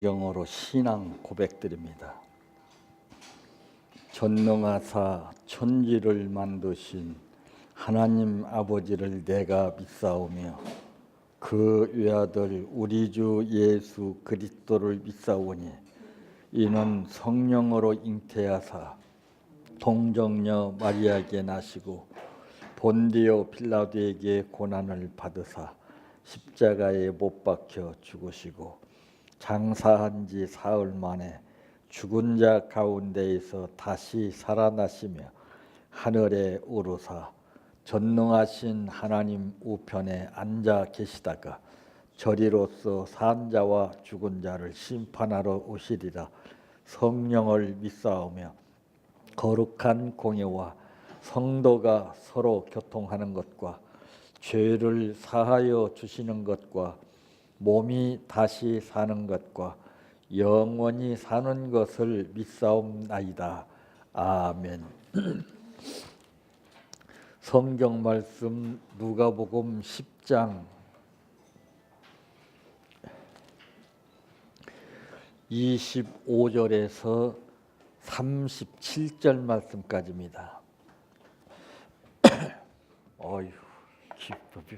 영어로 신앙 고백드립니다. 전능하사 천지를 만드신 하나님 아버지를 내가 믿사오며 그 외아들 우리 주 예수 그리스도를 믿사오니 이는 성령으로 잉태하사 동정녀 마리아에게 나시고 본디오 빌라도에게 고난을 받으사 십자가에 못 박혀 죽으시고 장사한 지 사흘 만에 죽은 자 가운데에서 다시 살아나시며 하늘에 오르사 전능하신 하나님 우편에 앉아 계시다가 저리로서 산 자와 죽은 자를 심판하러 오시리라. 성령을 믿사오며 거룩한 공예와 성도가 서로 교통하는 것과 죄를 사하여 주시는 것과 몸이 다시 사는 것과 영원히 사는 것을 믿사옵나이다. 아멘. 성경 말씀 누가복음 10장 25절에서 37절 말씀까지입니다. 어휴, 기법이.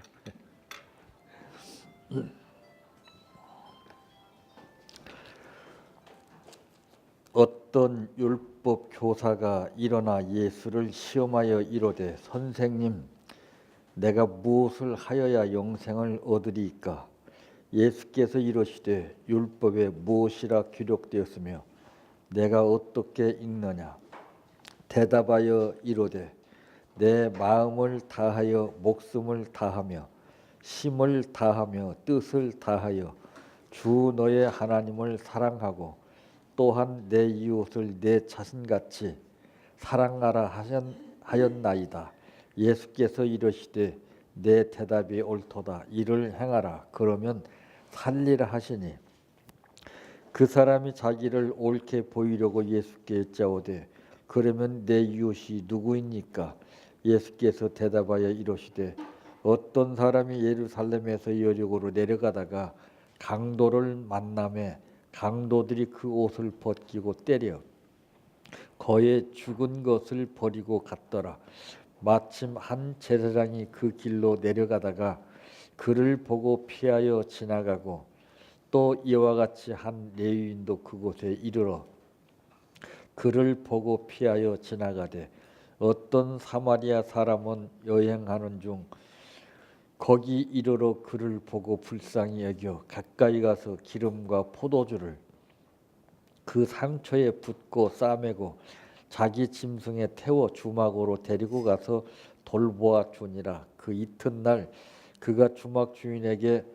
어떤 율법 교사가 일어나 예수를 시험하여 이르되 선생님, 내가 무엇을 하여야 영생을 얻으리이까? 예수께서 이르시되 율법에 무엇이라 기록되었으며 내가 어떻게 읽느냐? 대답하여 이르되 내 마음을 다하여 목숨을 다하며 힘을 다하며 뜻을 다하여 주 너의 하나님을 사랑하고 또한 내 이웃을 내 자신같이 사랑하라 하였나이다. 예수께서 이르시되 내 대답이 옳도다. 이를 행하라. 그러면 살리라 하시니 그 사람이 자기를 옳게 보이려고 예수께 여짜오되 그러면 내 이웃이 누구입니까? 예수께서 대답하여 이르시되 어떤 사람이 예루살렘에서 여리고로 내려가다가 강도를 만나매 강도들이 그 옷을 벗기고 때려 거의 죽은 것을 버리고 갔더라. 마침 한 제사장이 그 길로 내려가다가 그를 보고 피하여 지나가고 또 이와 같이 한 레위인도 그곳에 이르러 그를 보고 피하여 지나가되 어떤 사마리아 사람은 여행하는 중 거기 이르러 그를 보고 불쌍히 여겨 가까이 가서 기름과 포도주를 그 상처에 붓고 싸매고 자기 짐승에 태워 주막으로 데리고 가서 돌보아 주니라. 그 이튿날 그가 주막 주인에게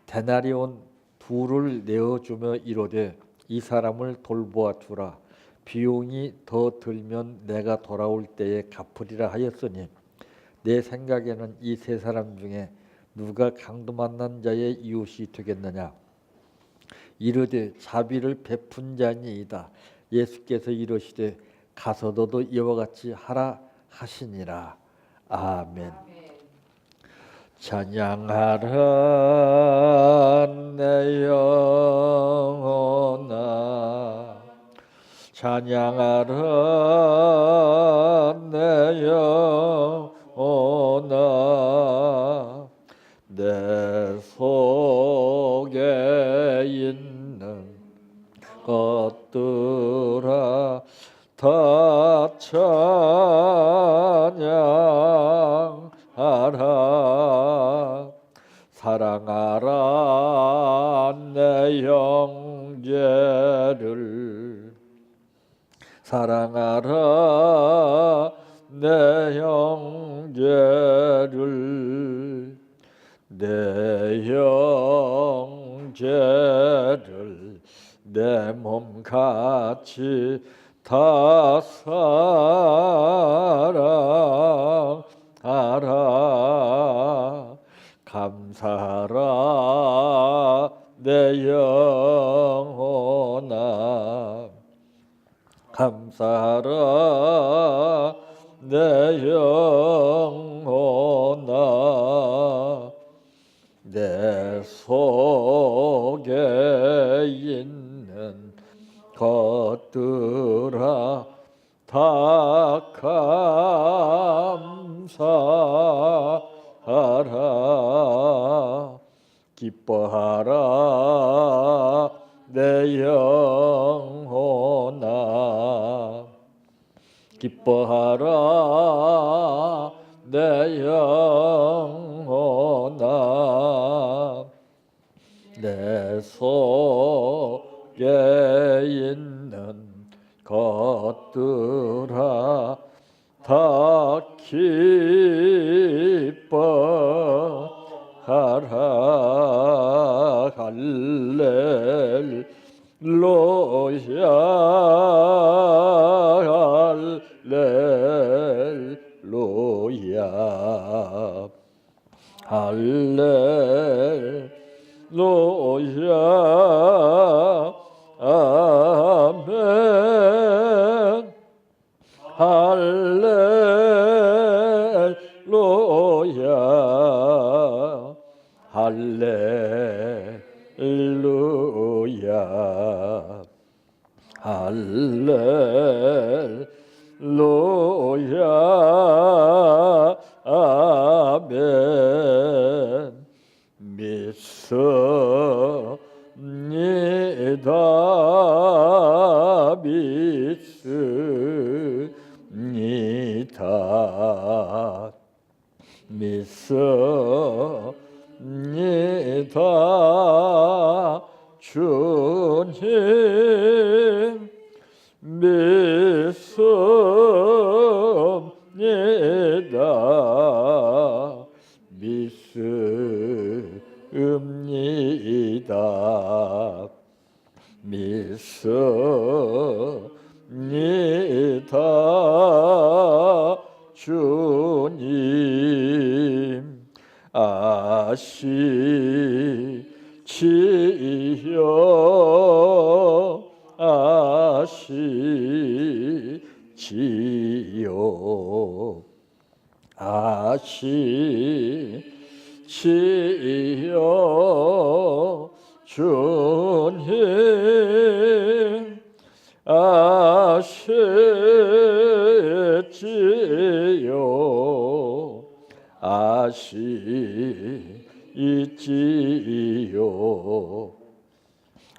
데나리온 2를 내어주며 이르되 이 사람을 돌보아 주라. 비용이 더 들면 내가 돌아올 때에 갚으리라 하였으니 내 생각에는 이 세 사람 중에 누가 강도 만난 자의 이웃이 되겠느냐? 이르되 자비를 베푼 자니이다. 예수께서 이르시되 가서 너도 이와 같이 하라 하시니라. 아멘. 찬양하라 내 영혼아, 찬양하라 내 영혼아, 내 속에 있는 것들아 다 찬양하라. 사랑하라 내 형제를, 사랑하라 내 형제를, 내 형제를 내 몸같이 다 사랑하라. 감사하라 내 영혼아, 감사하라 내 영혼아, 내 속에 있는 것들아 다 감사하라. 기뻐하라 내 영혼아. 기뻐하라 내 영혼아. 내 속에 있는 것들아 다 기뻐하라. 할렐루야 할렐루야 할렐루야 아멘. 할렐루야 할렐루야 할렐루야 아멘. 믿습니다 믿습니다 믿습니다 주님 믿습니다 믿습니다 믿습니다 주님 아시지요 아시지요 아시지요 주님 아시지요 아시지요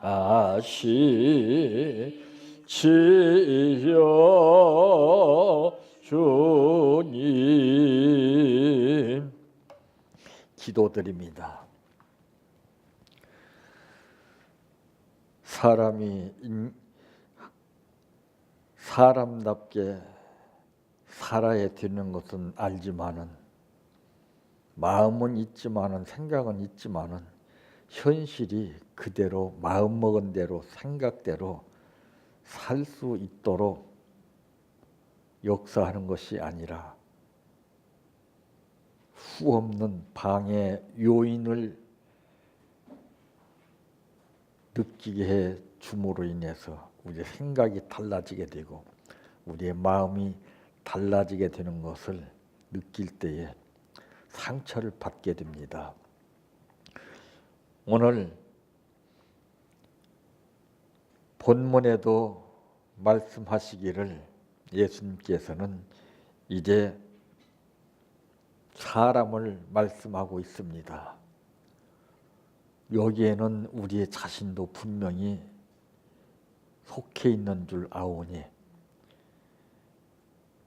아시지요 주님. 기도드립니다. 사람이 사람답게 살아야 되는 것은 알지만은 마음은 있지만은 생각은 있지만은 현실이 그대로 마음먹은 대로 생각대로 살 수 있도록 역사하는 것이 아니라 수없는 방해 요인을 느끼게 해 줌으로 인해서 우리의 생각이 달라지게 되고 우리의 마음이 달라지게 되는 것을 느낄 때에 상처를 받게 됩니다. 오늘 본문에도 말씀하시기를 예수님께서는 이제 사람을 말씀하고 있습니다. 여기에는 우리의 자신도 분명히 속해 있는 줄 아오니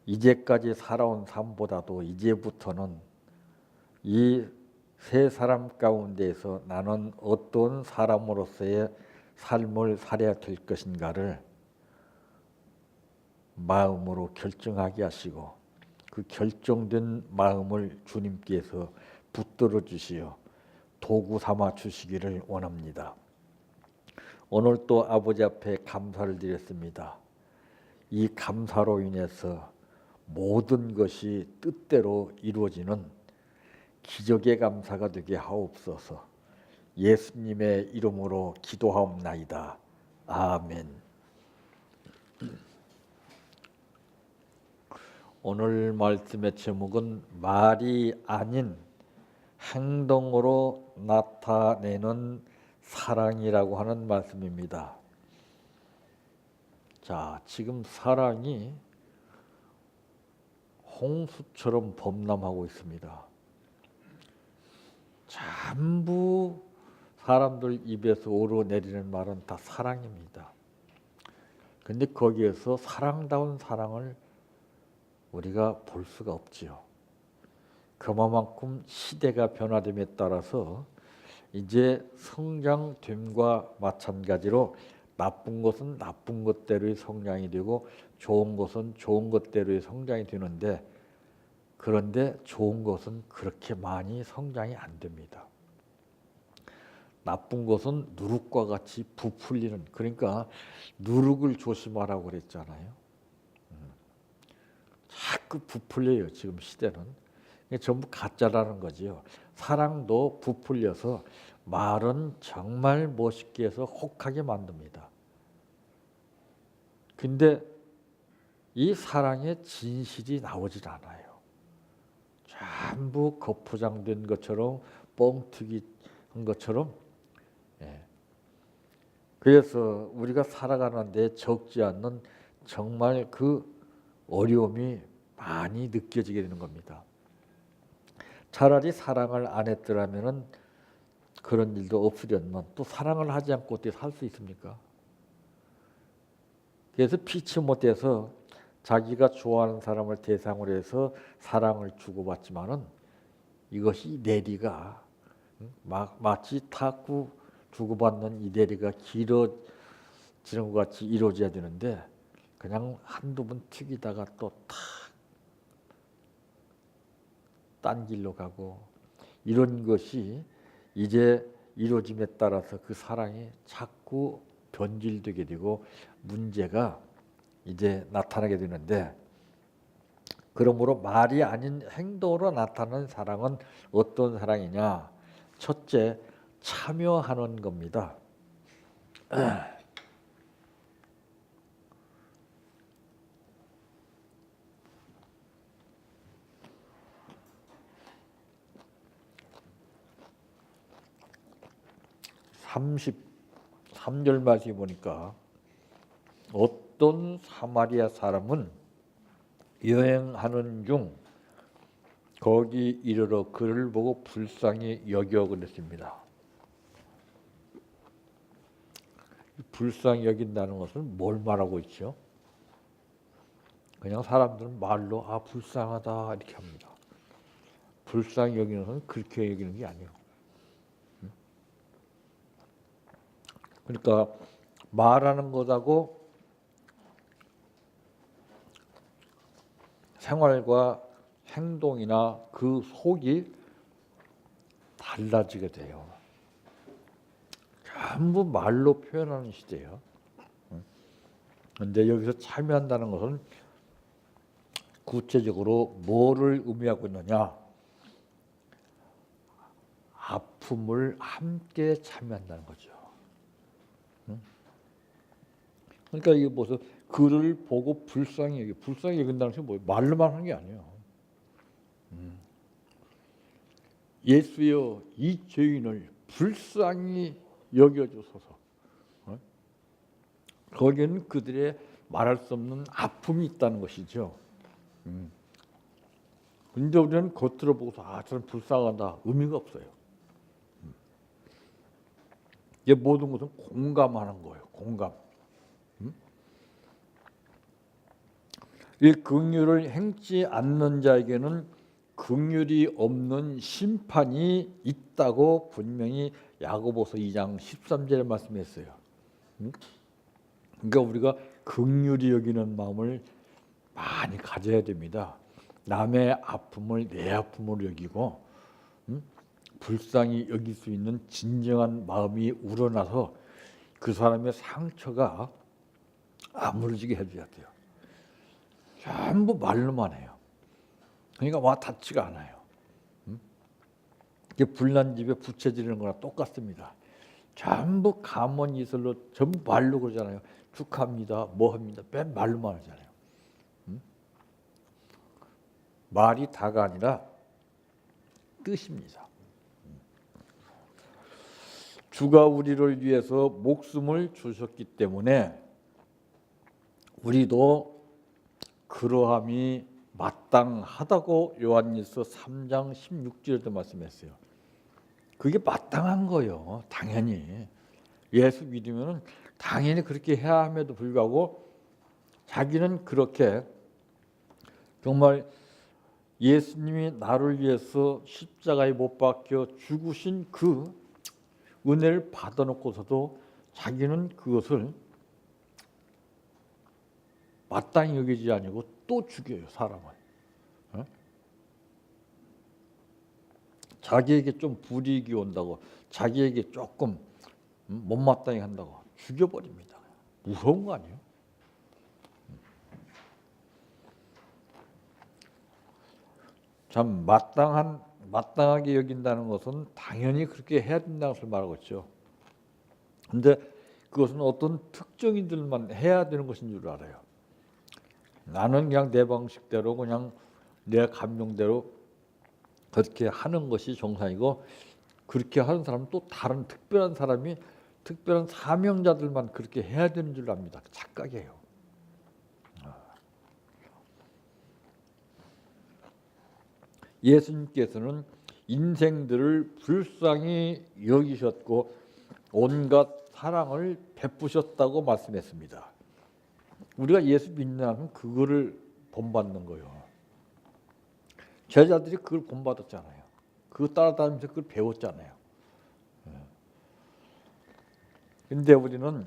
이제까지 살아온 삶보다도 이제부터는 이 세 사람 가운데에서 나는 어떤 사람으로서의 삶을 살아야 될 것인가를 마음으로 결정하게 하시고 그 결정된 마음을 주님께서 붙들어 주시어 도구 삼아 주시기를 원합니다. 오늘 또 아버지 앞에 감사를 드렸습니다. 이 감사로 인해서 모든 것이 뜻대로 이루어지는 기적의 감사가 되게 하옵소서. 예수님의 이름으로 기도하옵나이다. 아멘. 오늘 말씀의 제목은 말이 아닌 행동으로 나타내는 사랑이라고 하는 말씀입니다. 자, 지금 사랑이 홍수처럼 범람하고 있습니다. 전부 사람들 입에서 오르내리는 말은 다 사랑입니다. 근데 거기에서 사랑다운 사랑을 우리가 볼 수가 없지요. 그만큼 시대가 변화됨에 따라서 이제 성장됨과 마찬가지로 나쁜 것은 나쁜 것대로의 성장이 되고 좋은 것은 좋은 것대로의 성장이 되는데, 그런데 좋은 것은 그렇게 많이 성장이 안 됩니다. 나쁜 것은 누룩과 같이 부풀리는, 그러니까 누룩을 조심하라고 그랬잖아요. 자꾸 부풀려요. 지금 시대는. 이게 전부 가짜라는 거지요. 사랑도 부풀려서 말은 정말 멋있게 해서 혹하게 만듭니다. 근데 이 사랑의 진실이 나오질 않아요. 전부 겉포장된 것처럼 뻥튀기 한 것처럼. 그래서 우리가 살아가는데 적지 않는 정말 그 어려움이 많이 느껴지게 되는 겁니다. 차라리 사랑을 안 했더라면 그런 일도 없으련만, 또 사랑을 하지 않고 어떻게 살 수 있습니까? 그래서 피치 못해서 자기가 좋아하는 사람을 대상으로 해서 사랑을 주고받지만은 이것이 내리가 마치 탁구 주고받는 이 내리가 길어지는 것 같이 이루어져야 되는데, 그냥 한두 번 튀기다가 또 탁 딴 길로 가고, 이런 것이 이제 이루어짐에 따라서 그 사랑이 자꾸 변질되게 되고 문제가 이제 나타나게 되는데, 그러므로 말이 아닌 행동으로 나타나는 사랑은 어떤 사랑이냐? 첫째, 참여하는 겁니다. 33절 말씀에 보니까 어떤 사마리아 사람은 여행하는 중 거기 이르러 그를 보고 불쌍히 여겨 그랬습니다. 불쌍히 여긴다는 것은 뭘 말하고 있죠? 그냥 사람들은 말로 불쌍하다 이렇게 합니다. 불쌍히 여기는 것은 그렇게 여기는 게 아니에요. 그러니까 말하는 것하고 생활과 행동이나 그 속이 달라지게 돼요. 전부 말로 표현하는 시대예요. 그런데 여기서 참여한다는 것은 구체적으로 뭐를 의미하고 있느냐? 아픔을 함께 참여한다는 거죠. 그러니까 이게 무슨 그를 보고 불쌍히 여긴다는 것이 뭐예요? 말로만 하는 게 아니에요. 예수여 이 죄인을 불쌍히 여겨주소서. 거기에는 그들의 말할 수 없는 아픔이 있다는 것이죠. 그런데 우리는 겉으로 보고서 저는 불쌍하다 의미가 없어요. 이게 모든 것은 공감하는 거예요. 공감. 이 긍휼을 행치 않는 자에게는 긍휼이 없는 심판이 있다고 분명히 야고보서 2장 13절에 말씀했어요. 그러니까 우리가 긍휼히 여기는 마음을 많이 가져야 됩니다. 남의 아픔을 내 아픔으로 여기고 불쌍히 여길 수 있는 진정한 마음이 우러나서 그 사람의 상처가 아물어지게 해줘야 돼요. 전부 말로만 해요. 그러니까 와닿지가 않아요. 이게 불난 집에 부채 지르는 거랑 똑같습니다. 전부 감언이설로 전부 말로 그러잖아요. 축하합니다. 뭐 합니다. 맨 말로만 하잖아요. 말이 다가 아니라 뜻입니다. 주가 우리를 위해서 목숨을 주셨기 때문에 우리도 그러함이 마땅하다고 요한일서 3장 16절에도 말씀했어요. 그게 마땅한 거예요. 당연히 예수 믿으면 당연히 그렇게 해야 함에도 불구하고 자기는 그렇게 정말 예수님이 나를 위해서 십자가에 못 박혀 죽으신 그 은혜를 받아놓고서도 자기는 그것을 마땅히 여기지 아니고 또 죽여요, 사람을. 자기에게 좀 불이익이 온다고, 자기에게 조금 못마땅히 한다고 죽여버립니다. 무서운 거 아니에요? 참 마땅하게 여긴다는 것은 당연히 그렇게 해야 된다는 것을 말하고 있죠. 근데 그것은 어떤 특정인들만 해야 되는 것인 줄 알아요. 나는 그냥 내 방식대로 그냥 내 감정대로 그렇게 하는 것이 정상이고, 그렇게 하는 사람은 또 다른 특별한 사람이 특별한 사명자들만 그렇게 해야 되는 줄 압니다. 착각이에요. 예수님께서는 인생들을 불쌍히 여기셨고 온갖 사랑을 베푸셨다고 말씀했습니다. 우리가 예수 믿는 그거를 본받는 거예요. 제자들이 그걸 본받았잖아요. 그거 따라다니면서 그걸 배웠잖아요. 근데 우리는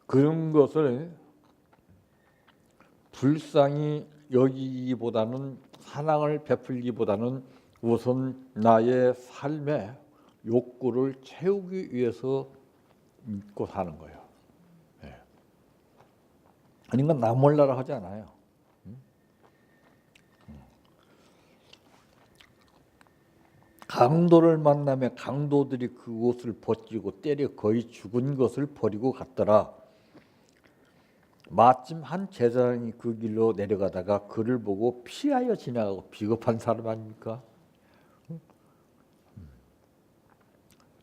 그런 것을 불쌍히 여기기보다는, 사랑을 베풀기보다는 우선 나의 삶의 욕구를 채우기 위해서 믿고 사는 거예요. 그러니까 나 몰라라 하지 않아요. 강도를 만나며 강도들이 그 옷을 벗기고 때려 거의 죽은 것을 버리고 갔더라. 마침 한 제사장이 그 길로 내려가다가 그를 보고 피하여 지나가고. 비겁한 사람 아닙니까?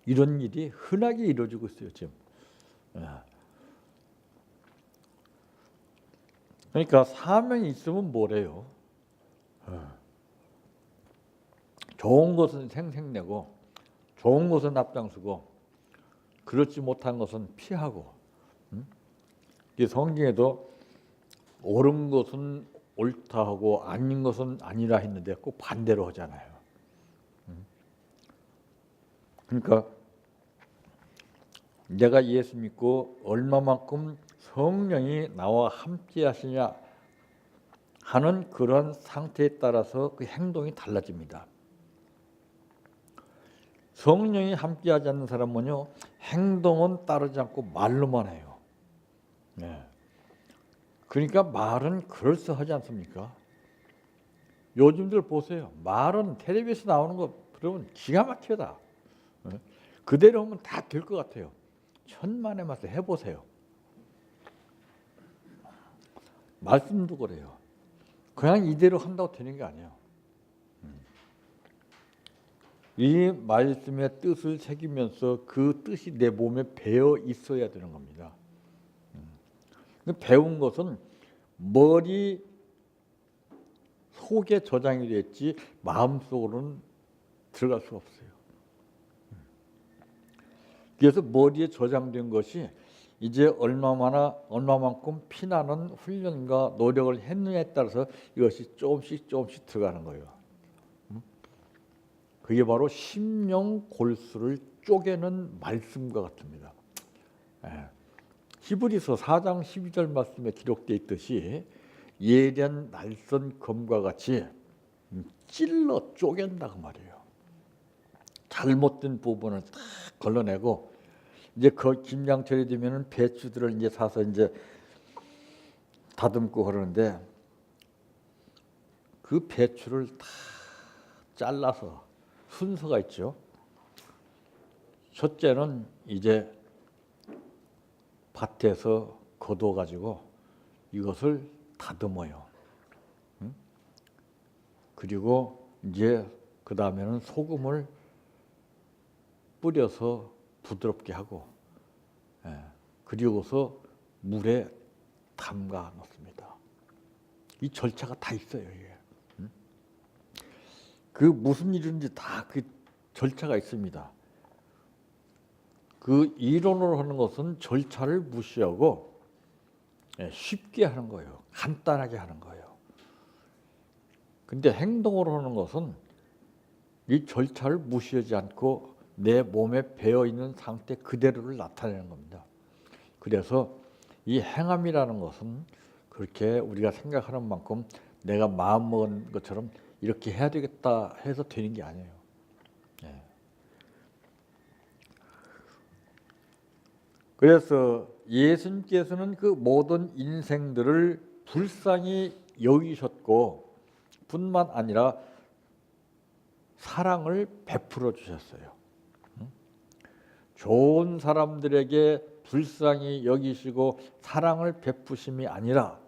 이런 일이 흔하게 이루어지고 있어요, 지금. 그러니까 사명이 있으면 뭐래요? 좋은 것은 생색내고 좋은 것은 앞장서고 그렇지 못한 것은 피하고. 이 성경에도 옳은 것은 옳다 하고 아닌 것은 아니라 했는데 꼭 반대로 하잖아요. 그러니까 내가 예수 믿고 얼마만큼 성령이 나와 함께 하시냐 하는 그런 상태에 따라서 그 행동이 달라집니다. 성령이 함께하지 않는 사람은요, 행동은 따르지 않고 말로만 해요. 그러니까 말은 그럴싸하지 않습니까? 요즘들 보세요. 말은 텔레비에서 나오는 거 들으면 기가 막히다. 그대로 하면 다 될 것 같아요. 천만에 말씀 해보세요. 말씀도 그래요. 그냥 이대로 한다고 되는 게 아니에요. 이 말씀의 뜻을 새기면서 그 뜻이 내 몸에 배어 있어야 되는 겁니다. 배운 것은 머리 속에 저장이 됐지 마음속으로는 들어갈 수가 없어요. 그래서 머리에 저장된 것이 이제 얼마만큼 피나는 훈련과 노력을 했느냐에 따라서 이것이 조금씩 들어가는 거예요. 그게 바로 심령 골수를 쪼개는 말씀과 같습니다. 히브리서 4장 12절 말씀에 기록되어 있듯이 예리한 날선 검과 같이 찔러 쪼갠다고 말이에요. 잘못된 부분을 딱 걸러내고, 이제 그 김장철이 되면은 배추들을 이제 사서 이제 다듬고 그러는데, 그 배추를 다 잘라서 순서가 있죠. 첫째는 이제 밭에서 거둬가지고 이것을 다듬어요. 그리고 이제 그 다음에는 소금을 뿌려서 부드럽게 하고, 그리고서 물에 담가 놓습니다. 이 절차가 다 있어요. 이게. 그 무슨 일인지 다 그 절차가 있습니다. 그 이론으로 하는 것은 절차를 무시하고 쉽게 하는 거예요. 간단하게 하는 거예요. 근데 행동으로 하는 것은 이 절차를 무시하지 않고 내 몸에 배어있는 상태 그대로를 나타내는 겁니다. 그래서 이 행함이라는 것은 그렇게 우리가 생각하는 만큼 내가 마음먹은 것처럼 이렇게 해야 되겠다 해서 되는 게 아니에요. 예. 그래서 예수님께서는 그 모든 인생들을 불쌍히 여기셨고 뿐만 아니라 사랑을 베풀어 주셨어요. 좋은 사람들에게 불쌍히 여기시고 사랑을 베푸심이 아니라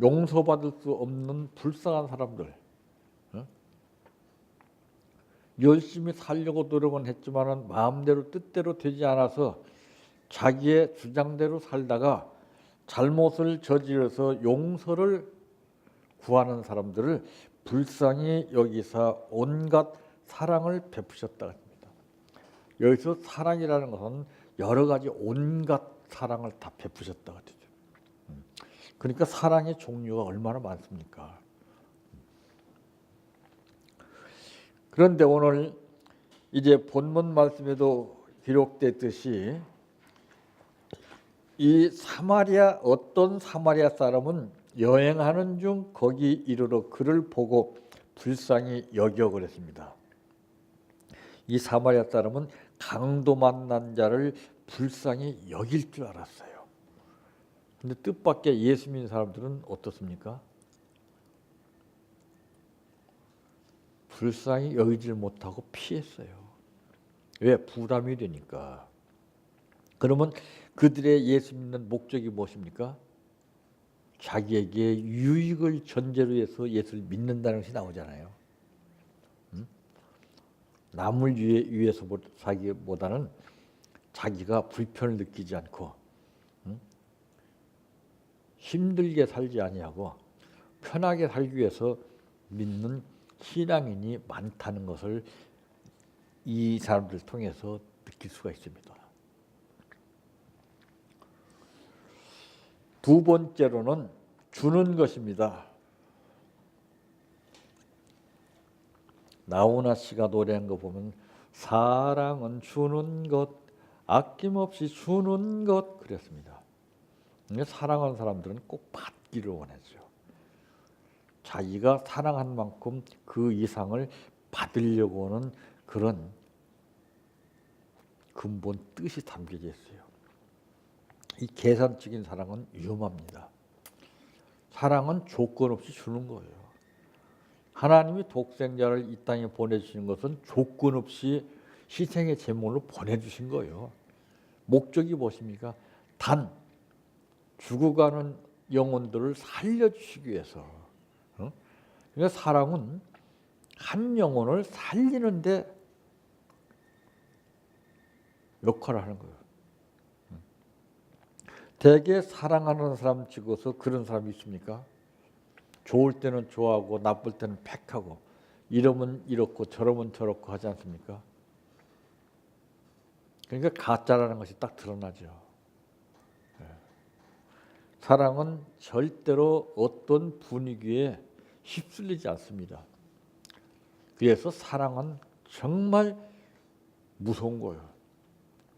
용서받을 수 없는 불쌍한 사람들, 열심히 살려고 노력은 했지만 마음대로 뜻대로 되지 않아서 자기의 주장대로 살다가 잘못을 저질러서 용서를 구하는 사람들을 불쌍히 여기사 온갖 사랑을 베푸셨다 합니다. 여기서 사랑이라는 것은 여러 가지 온갖 사랑을 다 베푸셨다 하죠. 그러니까 사랑의 종류가 얼마나 많습니까? 그런데 오늘 이제 본문 말씀에도 기록됐듯이 이 어떤 사마리아 사람은 여행하는 중 거기 이르러 그를 보고 불쌍히 여겨 그랬습니다. 이 사마리아 사람은 강도 만난 자를 불쌍히 여길 줄 알았어요. 근데 뜻밖의 예수 믿는 사람들은 어떻습니까? 불쌍히 여기질 못하고 피했어요. 왜? 부담이 되니까. 그러면 그들의 예수 믿는 목적이 무엇입니까? 자기에게 유익을 전제로 해서 예수를 믿는다는 것이 나오잖아요. 남을 위해서 살기보다는 자기가 불편을 느끼지 않고 힘들게 살지 아니하고 편하게 살기 위해서 믿는 신앙인이 많다는 것을 이 사람들을 통해서 느낄 수가 있습니다. 두 번째로는 주는 것입니다. 나훈아 씨가 노래한 거 보면 사랑은 주는 것, 아낌없이 주는 것 그랬습니다. 사랑하는 사람들은 꼭 받기를 원하죠. 자기가 사랑한 만큼 그 이상을 받으려고 하는 그런 근본 뜻이 담겨져 있어요. 이 계산적인 사랑은 위험합니다. 사랑은 조건 없이 주는 거예요. 하나님이 독생자를 이 땅에 보내주신 것은 조건 없이 희생의 제물로 보내주신 거예요. 목적이 무엇입니까? 단 죽어가는 영혼들을 살려주시기 위해서. 그러니까 사랑은 한 영혼을 살리는데 역할을 하는 거예요. 대개 사랑하는 사람 치고서 그런 사람이 있습니까? 좋을 때는 좋아하고 나쁠 때는 팩하고 이러면 이렇고 저러면 저렇고 하지 않습니까? 그러니까 가짜라는 것이 딱 드러나죠. 사랑은 절대로 어떤 분위기에 휩쓸리지 않습니다. 그래서 사랑은 정말 무서운 거예요.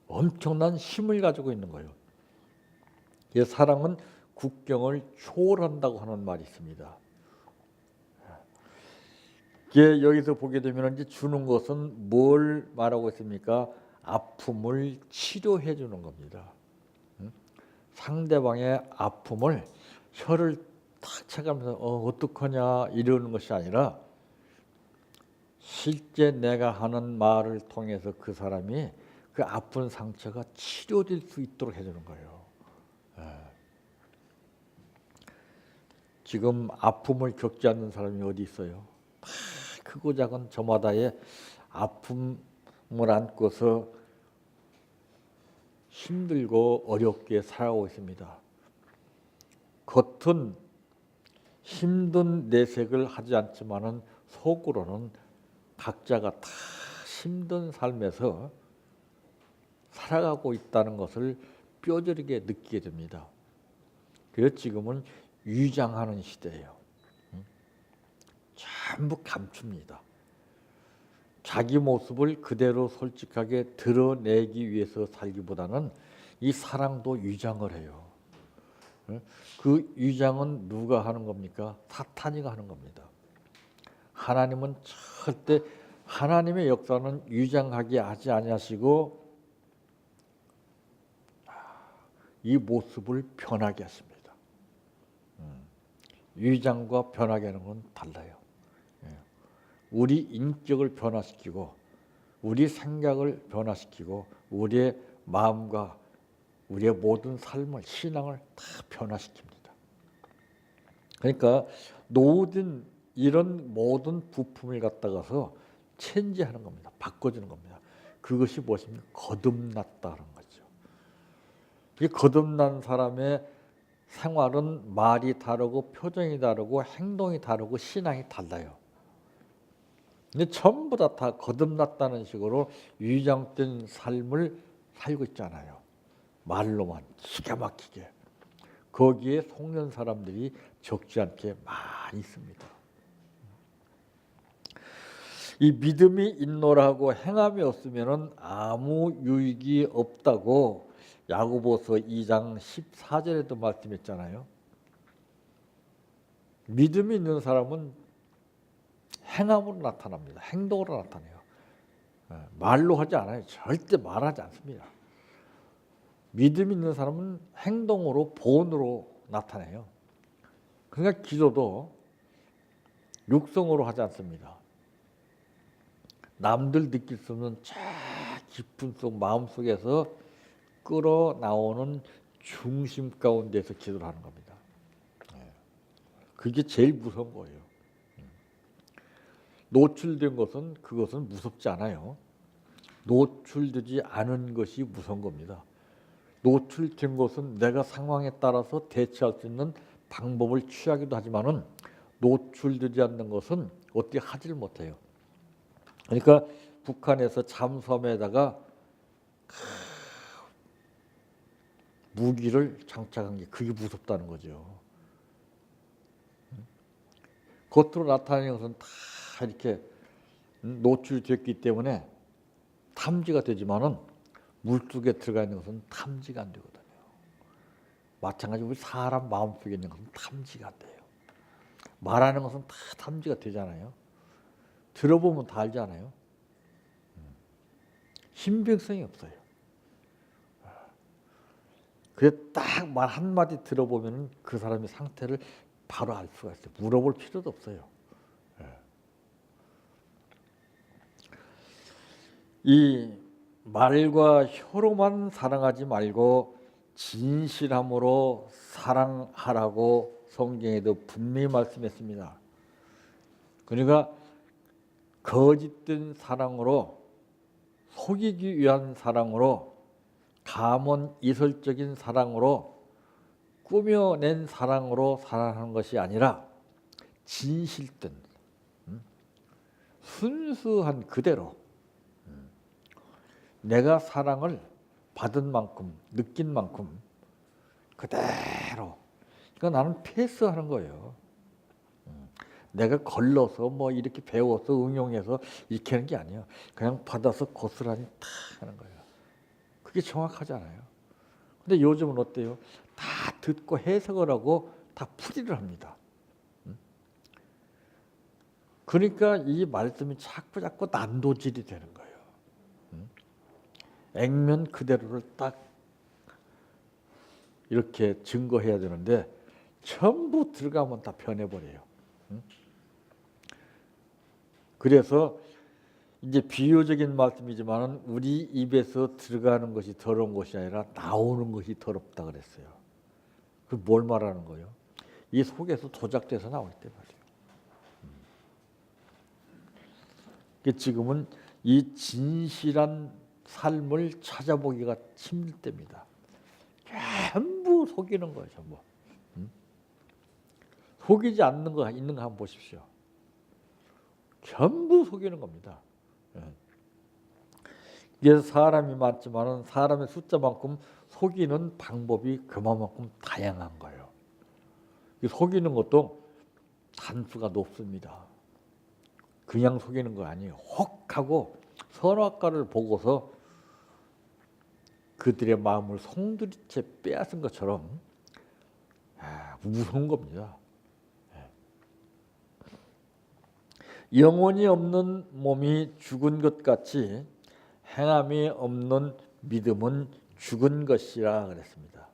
엄청난 힘을 가지고 있는 거예요. 사랑은 국경을 초월한다고 하는 말이 있습니다. 여기서 보게 되면 이제 주는 것은 뭘 말하고 있습니까? 아픔을 치료해 주는 겁니다. 상대방의 아픔을 혀를 탁 쳐가면서 어떡하냐 이러는 것이 아니라 실제 내가 하는 말을 통해서 그 사람이 그 아픈 상처가 치료될 수 있도록 해주는 거예요. 지금 아픔을 겪지 않는 사람이 어디 있어요? 크고 작은 저마다의 아픔을 안고서 힘들고 어렵게 살아오고 있습니다. 겉은 힘든 내색을 하지 않지만은 속으로는 각자가 다 힘든 삶에서 살아가고 있다는 것을 뼈저리게 느끼게 됩니다. 그래서 지금은 위장하는 시대예요. 전부 감춥니다. 자기 모습을 그대로 솔직하게 드러내기 위해서 살기보다는 이 사랑도 위장을 해요. 그 위장은 누가 하는 겁니까? 사탄이가 하는 겁니다. 하나님은 절대 하나님의 역사는 위장하게 하지 아니하시고 이 모습을 변하게 하십니다. 위장과 변하게 하는 건 달라요. 우리 인격을 변화시키고 우리 생각을 변화시키고 우리의 마음과 우리의 모든 삶을 신앙을 다 변화시킵니다. 그러니까 이런 모든 부품을 갖다가서 체인지하는 겁니다. 바꿔주는 겁니다. 그것이 무엇입니까? 거듭났다는 거죠. 이 거듭난 사람의 생활은 말이 다르고 표정이 다르고 행동이 다르고 신앙이 달라요. 근데 전부 다 거듭났다는 식으로 위장된 삶을 살고 있잖아요. 말로만 기가 막히게. 거기에 속는 사람들이 적지 않게 많이 있습니다. 이 믿음이 있노라고 행함이 없으면 아무 유익이 없다고 야고보서 2장 14절에도 말씀했잖아요. 믿음이 있는 사람은 행함으로 나타납니다. 행동으로 나타내요. 말로 하지 않아요. 절대 말하지 않습니다. 믿음 있는 사람은 행동으로 본으로 나타내요. 그러니까 기도도 육성으로 하지 않습니다. 남들 느낄 수 없는 저 깊은 속 마음속에서 끌어나오는 중심 가운데서 기도를 하는 겁니다. 그게 제일 무서운 거예요. 노출된 것은 그것은 무섭지 않아요. 노출되지 않은 것이 무서운 겁니다. 노출된 것은 내가 상황에 따라서 대처할 수 있는 방법을 취하기도 하지만은 노출되지 않는 것은 어떻게 하지를 못해요. 그러니까 북한에서 잠수함에다가 무기를 장착한 게 그게 무섭다는 거죠. 겉으로 나타나는 것은 다 이렇게 노출됐기 때문에 탐지가 되지만은 물속에 들어가 있는 것은 탐지가 안 되거든요. 마찬가지로 우리 사람 마음속에 있는 것은 탐지가 안 돼요. 말하는 것은 다 탐지가 되잖아요. 들어보면 다 알잖아요. 신빙성이 없어요. 그래서 딱 말 한마디 들어보면 그 사람의 상태를 바로 알 수가 있어요. 물어볼 필요도 없어요. 이 말과 혀로만 사랑하지 말고 진실함으로 사랑하라고 성경에도 분명히 말씀했습니다. 그러니까 거짓된 사랑으로 속이기 위한 사랑으로 감언 이설적인 사랑으로 꾸며낸 사랑으로 사랑하는 것이 아니라 진실된 순수한 그대로 내가 사랑을 받은 만큼 느낀 만큼 그대로 그러니까 나는 패스하는 거예요. 내가 걸러서 뭐 이렇게 배워서 응용해서 이렇게 하는 게 아니에요. 그냥 받아서 고스란히 탁 하는 거예요. 그게 정확하잖아요. 근데 요즘은 어때요? 다 듣고 해석을 하고 다 풀이를 합니다. 그러니까 이 말씀이 자꾸 난도질이 되는 거예요. 액면 그대로를 딱 이렇게 증거해야 되는데 전부 들어가면 다 변해버려요. 그래서 이제 비유적인 말씀이지만 우리 입에서 들어가는 것이 더러운 것이 아니라 나오는 것이 더럽다 그랬어요. 그 뭘 말하는 거예요? 이 속에서 조작돼서 나올 때 말이에요. 지금은 이 진실한 삶을 찾아보기가 힘들 때입니다. 전부 속이는 거예요, 전부. 속이지 않는 거 있는 거 한번 보십시오. 전부 속이는 겁니다. 그래서 사람이 많지만은 사람의 숫자만큼 속이는 방법이 그만큼 다양한 거예요. 속이는 것도 단수가 높습니다. 그냥 속이는 거 아니에요. 혹하고 선악과를 보고서 그들의 마음을 송두리째 빼앗은 것처럼 무서운 겁니다. 영혼이 없는 몸이 죽은 것 같이 행함이 없는 믿음은 죽은 것이라 그랬습니다.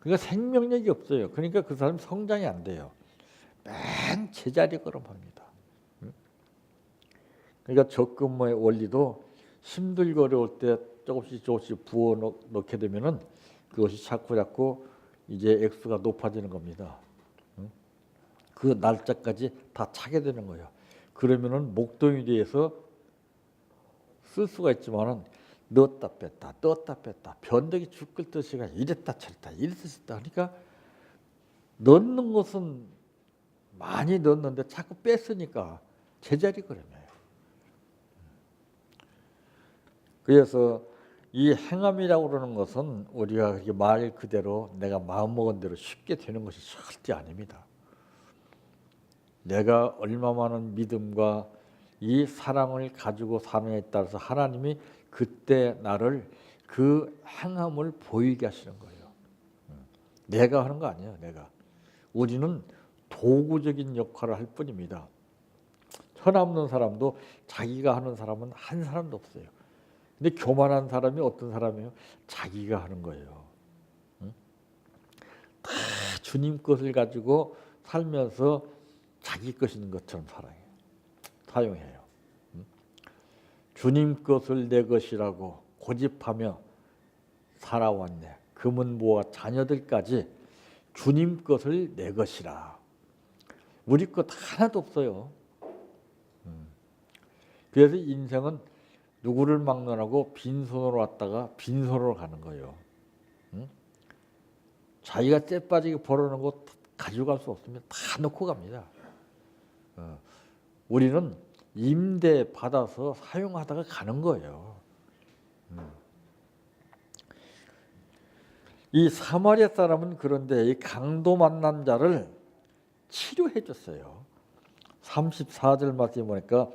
그러니까 생명력이 없어요. 그러니까 그 사람이 성장이 안 돼요. 맨 제자리 걸음합니다. 그러니까 적금의 원리도 힘들고 어려울 때 조금씩 부어 넣게 되면은 그것이 자꾸 이제 액수가 높아지는 겁니다. 그 날짜까지 다 차게 되는 거예요. 그러면은 목동이 돼서 쓸 수가 있지만은 넣었다 뺐다 변덕이 죽을 듯이가 이랬다 저랬다 그러니까 넣는 것은 많이 넣었는데 자꾸 뺐으니까 제자리 걸음이에요. 그래서 이 행함이라고 그러는 것은 우리가 그렇게 말 그대로 내가 마음먹은 대로 쉽게 되는 것이 절대 아닙니다. 내가 얼마 많은 믿음과 이 사랑을 가지고 사느냐에 따라서 하나님이 그때 나를 그 행함을 보이게 하시는 거예요. 내가 하는 거 아니에요. 내가. 우리는 도구적인 역할을 할 뿐입니다. 천없는 사람도 자기가 하는 사람은 한 사람도 없어요. 근데 교만한 사람이 어떤 사람이에요? 자기가 하는 거예요. 다 주님 것을 가지고 살면서 자기 것인 것처럼 사용해요. 주님 것을 내 것이라고 고집하며 살아왔네. 금은보와 자녀들까지 주님 것을 내 것이라. 우리 것 하나도 없어요. 그래서 인생은 누구를 막론하고 빈손으로 왔다가 빈손으로 가는 거예요. 자기가 째빠지게 벌어놓은 거 가져갈 수 없으면 다 놓고 갑니다. 우리는 임대 받아서 사용하다가 가는 거예요. 이 사마리아 사람은 그런데 이 강도 만난 자를 치료해 줬어요. 34절 말씀에 보니까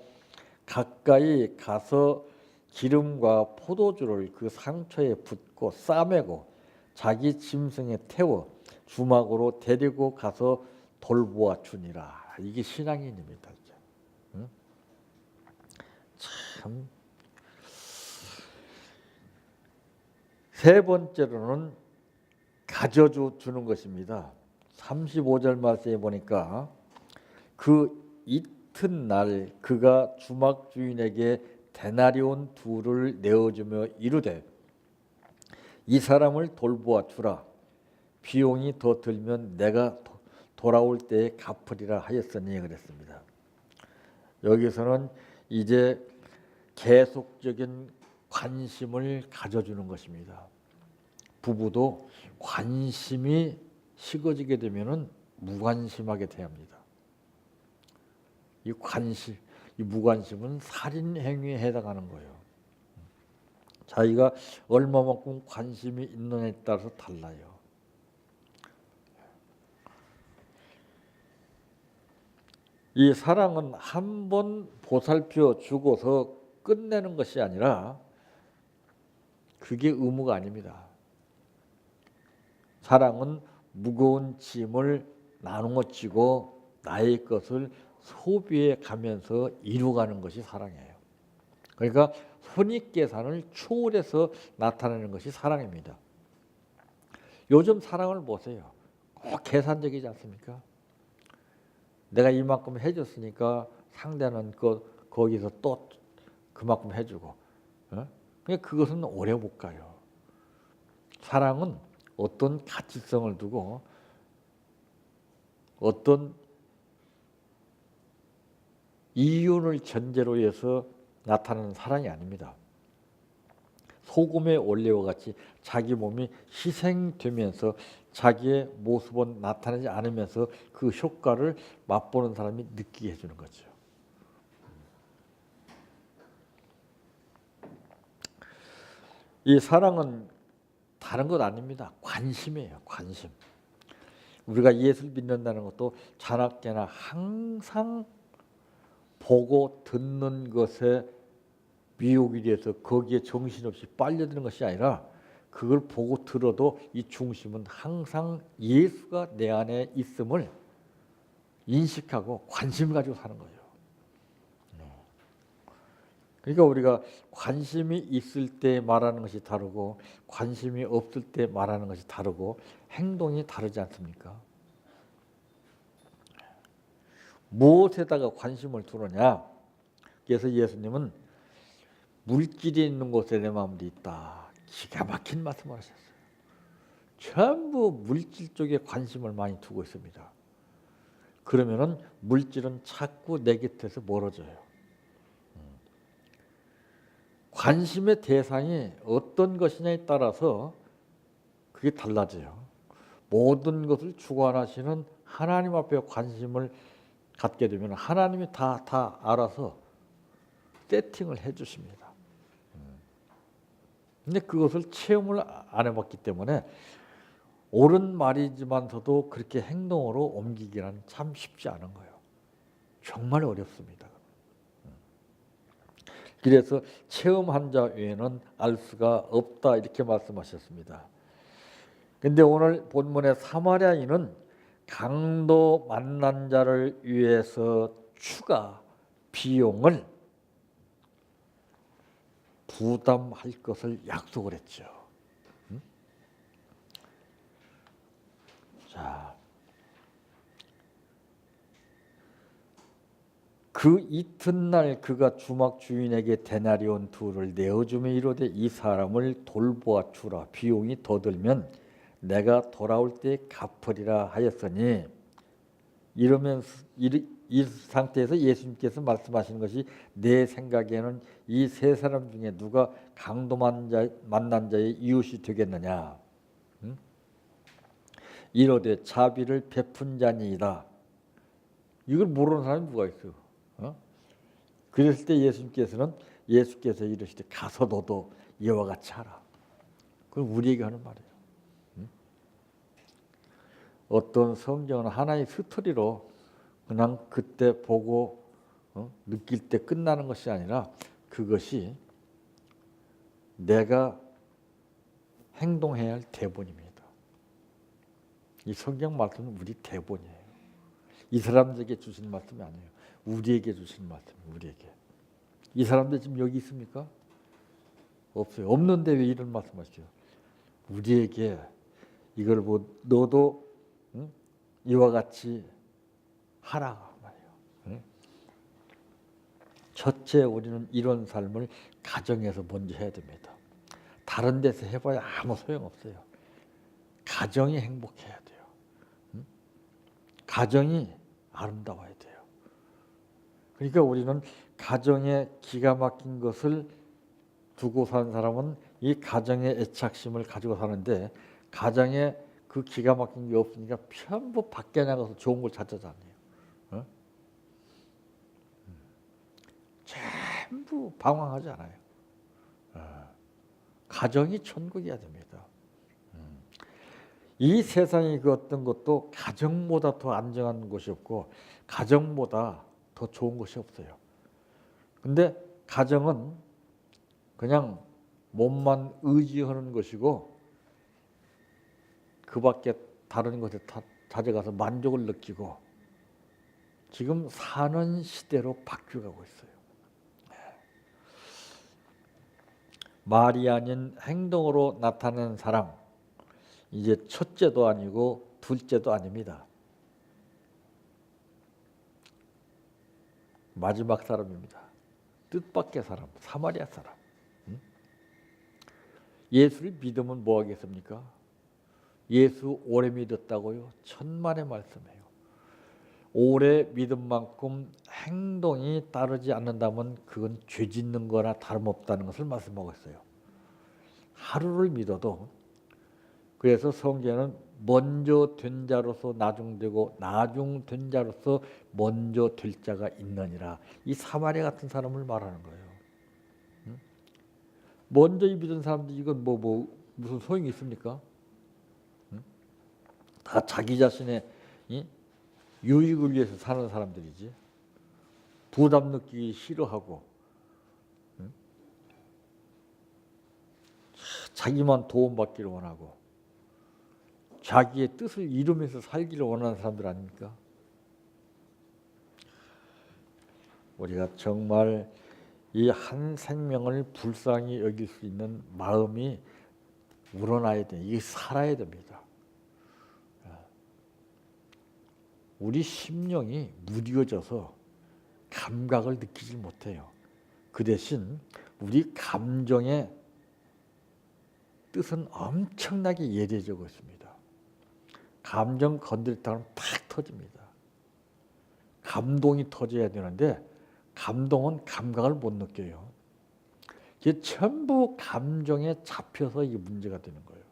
가까이 가서 기름과 포도주를 그 상처에 붓고 싸매고 자기 짐승에 태워 주막으로 데리고 가서 돌보아 주니라. 이게 신앙인입니다. 참. 세 번째로는 가져주는 것입니다. 35절 말씀에 보니까 그 이튿날 그가 주막 주인에게 데나리온 둘을 내어주며 이르되 이 사람을 돌보아 주라. 비용이 더 들면 내가 돌아올 때에 갚으리라 하였으니 그랬습니다. 여기서는 이제 계속적인 관심을 가져주는 것입니다. 부부도 관심이 식어지게 되면은 무관심하게 대합니다. 이 무관심은 살인 행위에 해당하는 거예요. 자기가 얼마만큼 관심이 있느냐에 따라서 달라요. 이 사랑은 한 번 보살펴 주고서 끝내는 것이 아니라 그게 의무가 아닙니다. 사랑은 무거운 짐을 나누어 지고 나의 것을 소비해 가면서 이루어가는 것이 사랑이에요. 그러니까 손익계산을 초월해서 나타내는 것이 사랑입니다. 요즘 사랑을 보세요. 꼭 계산적이지 않습니까? 내가 이만큼 해줬으니까 상대는 거기서 또 그만큼 해주고. 그러니까 그것은 오래 못 가요. 사랑은 어떤 가치성을 두고 어떤 이윤을 전제로 해서 나타나는 사랑이 아닙니다. 소금의 원리와 같이 자기 몸이 희생되면서 자기의 모습은 나타나지 않으면서 그 효과를 맛보는 사람이 느끼게 해주는 거죠. 이 사랑은 다른 것 아닙니다. 관심이에요. 관심. 우리가 예수를 믿는다는 것도 자나깨나 항상 보고 듣는 것에 미혹이 돼서 거기에 정신없이 빨려드는 것이 아니라 그걸 보고 들어도 이 중심은 항상 예수가 내 안에 있음을 인식하고 관심을 가지고 사는 거예요. 그러니까 우리가 관심이 있을 때 말하는 것이 다르고 관심이 없을 때 말하는 것이 다르고 행동이 다르지 않습니까? 무엇에다가 관심을 두느냐? 그래서 예수님은 물질이 있는 곳에 내 마음이 있다. 기가 막힌 말씀을 하셨어요. 전부 물질 쪽에 관심을 많이 두고 있습니다. 그러면은 물질은 자꾸 내 곁에서 멀어져요. 관심의 대상이 어떤 것이냐에 따라서 그게 달라져요. 모든 것을 주관하시는 하나님 앞에 관심을 갖게 되면 하나님이 다 알아서 세팅을 해주십니다. 근데 그것을 체험을 안 해봤기 때문에 옳은 말이지만서도 그렇게 행동으로 옮기기는 참 쉽지 않은 거예요. 정말 어렵습니다. 그래서 체험한 자 외에는 알 수가 없다 이렇게 말씀하셨습니다. 근데 오늘 본문의 사마리아인은 강도 만난 자를 위해서 추가 비용을 부담할 것을 약속을 했죠. 자, 그 이튿날 그가 주막 주인에게 데나리온 둘을 내어주며 이르되 이 사람을 돌보아 주라. 비용이 더 들면 내가 돌아올 때 갚으리라 하였으니 이러면서 이 상태에서 예수님께서 말씀하시는 것이 내 생각에는 이 세 사람 중에 누가 강도 만난 자의 이웃이 되겠느냐. 이르되 자비를 베푼 자니이다. 이걸 모르는 사람이 누가 있어? 그랬을 때 예수께서 이르시되 가서 너도 이와 같이 하라. 그건 우리에게 하는 말이에요. 어떤 성경은 하나의 스토리로 그냥 그때 보고 느낄 때 끝나는 것이 아니라 그것이 내가 행동해야 할 대본입니다. 이 성경 말씀은 우리 대본이에요. 이 사람들에게 주신 말씀이 아니에요. 우리에게 주신 말씀이에요. 우리에게. 이 사람들 지금 여기 있습니까? 없어요. 없는데 왜 이런 말씀하시죠? 우리에게 이걸 너도 이와 같이 하라 말이에요. 첫째 우리는 이런 삶을 가정에서 먼저 해야 됩니다. 다른 데서 해봐야 아무 소용없어요. 가정이 행복해야 돼요. 가정이 아름다워야 돼요. 그러니까 우리는 가정에 기가 막힌 것을 두고 사는 사람은 이 가정의 애착심을 가지고 사는데 가정에 그 기가 막힌 게 없으니까 전부 밖에 나가서 좋은 걸 찾아다녀요. 전부 방황하지 않아요. 가정이 천국이어야 됩니다. 이 세상이 그 어떤 것도 가정보다 더 안정한 곳이 없고 가정보다 더 좋은 것이 없어요. 근데 가정은 그냥 몸만 의지하는 것이고 그 밖에 다른 것에 찾아가서 만족을 느끼고 지금 사는 시대로 바뀌어가고 있어요. 말이 아닌 행동으로 나타내는 사랑, 이제 첫째도 아니고 둘째도 아닙니다. 마지막 사람입니다. 뜻밖의 사람, 사마리아 사람. 예수를 믿으면 뭐 하겠습니까? 예수 오래 믿었다고요? 천만의 말씀이에요. 오래 믿은 만큼 행동이 따르지 않는다면 그건 죄 짓는 거나 다름없다는 것을 말씀하고 있어요. 하루를 믿어도, 그래서 성경에는 먼저 된 자로서 나중되고 나중된 자로서 먼저 될 자가 있느니라. 이 사마리아 같은 사람을 말하는 거예요. 먼저 믿은 사람들 이건 무슨 소용이 있습니까? 다 자기 자신의 유익을 위해서 사는 사람들이지. 부담 느끼기 싫어하고 자기만 도움받기를 원하고 자기의 뜻을 이루면서 살기를 원하는 사람들 아닙니까? 우리가 정말 이 한 생명을 불쌍히 여길 수 있는 마음이 우러나야 돼. 이게 살아야 됩니다. 우리 심령이 무뎌져서 감각을 느끼지 못해요. 그 대신 우리 감정의 뜻은 엄청나게 예리해지고 있습니다. 감정 건드렸다면 팍 터집니다. 감동이 터져야 되는데 감동은 감각을 못 느껴요. 이게 전부 감정에 잡혀서 이게 문제가 되는 거예요.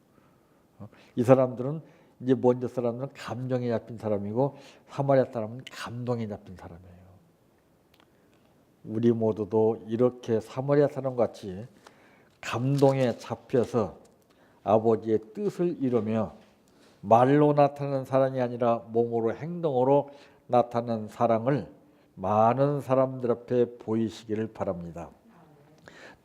이 사람들은 이제 먼저 사람들은 감정에 잡힌 사람이고 사마리아 사람은 감동에 잡힌 사람이에요. 우리 모두도 이렇게 사마리아 사람 같이 감동에 잡혀서 아버지의 뜻을 이루며 말로 나타나는 사랑이 아니라 몸으로 행동으로 나타나는 사랑을 많은 사람들 앞에 보이시기를 바랍니다.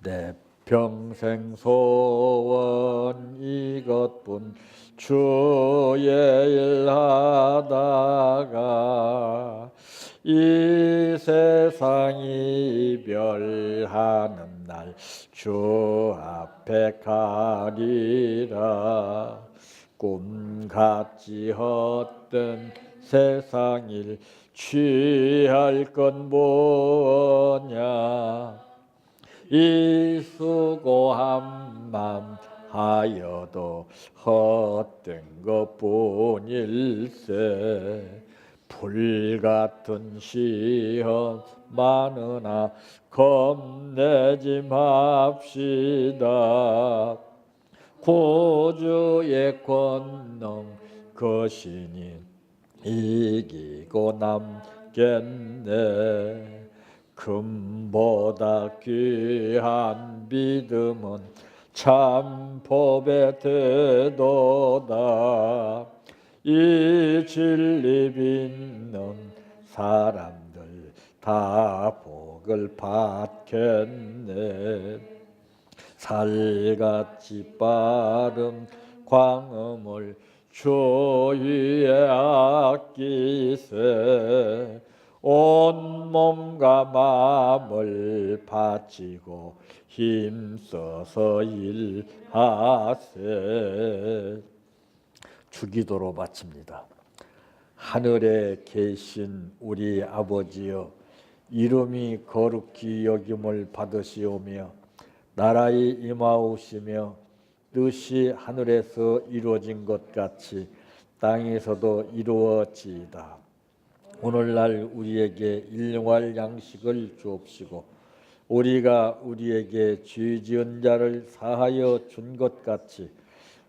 내 평생 소원 이것뿐 주의 일 하다가 이 세상 이별하는 날 주 앞에 가리라. 꿈같이 헛된 세상 일 취할 건 뭐냐. 이 수고한 맘 하여도 헛된 것뿐일세. 불같은 시험 많으나 겁내지 맙시다. 구주의 권능 거신이 이기고 남겠네. 금보다 귀한 믿음은 참 법의 태도다. 이 진리 믿는 사람들 다 복을 받겠네. 살같이 빠른 광음을 주 위에 아끼세. 온 몸과 마음을 바치고 힘써서 일하세. 주기도로 마칩니다. 하늘에 계신 우리 아버지여, 이름이 거룩히 여김을 받으시오며 나라의 임하오시며 뜻이 하늘에서 이루어진 것 같이 땅에서도 이루어지이다. 오늘날 우리에게 일용할 양식을 주옵시고 우리가 우리에게 죄 지은 자를 사하여 준 것 같이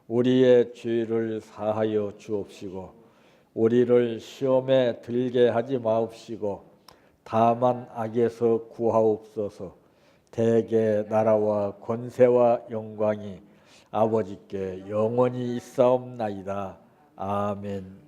우리의 죄를 사하여 주옵시고 우리를 시험에 들게 하지 마옵시고 다만 악에서 구하옵소서. 대개 나라와 권세와 영광이 아버지께 영원히 있사옵나이다. 아멘.